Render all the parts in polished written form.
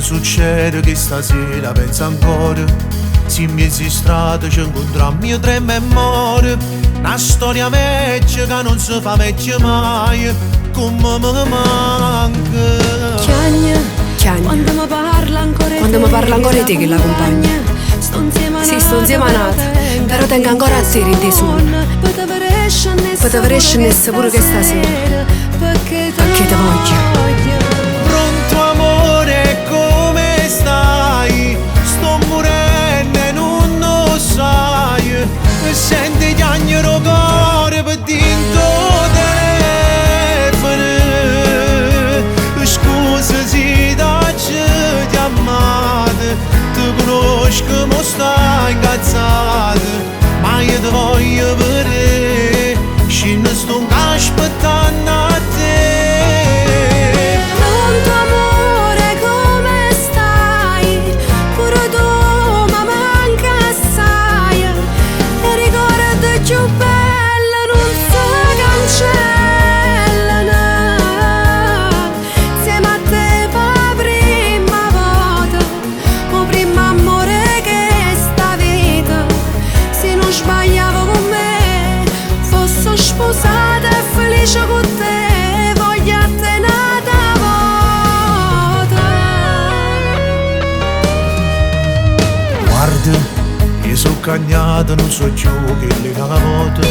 succede che stasera penso ancora. Se in mezzo in strada ci incontrammo io tremo e muore. Una storia vecchia che non si fa vecchia mai, come me manca. Chiagna, quando mi parla ancora di te che l'accompagna. Sì, sto insieme a Nata, però tengo ancora a te in te suono. Poteva escere pure che stasera, perché te voglio. Pronto amore, come stai? Sto morendo e non lo sai. Senti chiagnero cuore per dentro telefono. Scusa se t'ho chiamato, ti conosco ma stai incazzata, ma io ti voglio vedere, scendo sto aspettando a te. Pronto amore, come stai? Pure tu mi manca assai. E ricorda più bella non si cancellano. Insieme a te per prima volta, o primo amore che sta vita. Se non sbagliavo con me, fosse sposata e felice con te, voglio a te nata volta. Guarda, io sono cagnato, non so più che le cavote,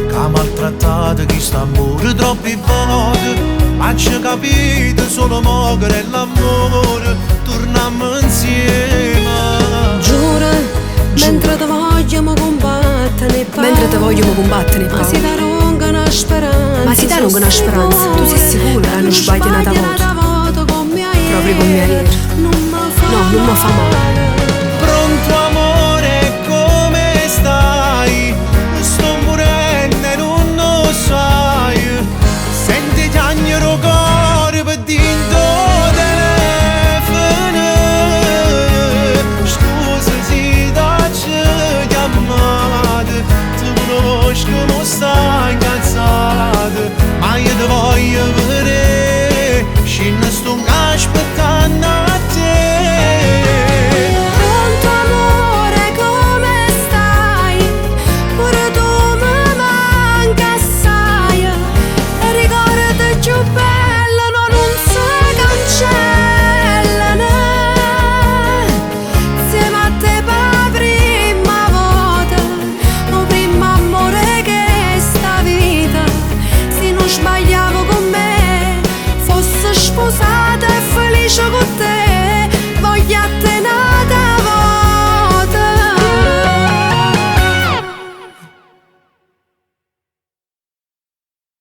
che ha maltrattato chi sta amore troppe volte. Ma ci capito solo mo che è l'amore, torniamo insieme. Giura, mentre te vogliamo combattere, Ma si dà lunga una speranza. Ma si dà lunga una speranza. Tu sei sicura? Non sbagli una volta. Proprio Proprio con mia ieri. non mi fa No, non mi fa male.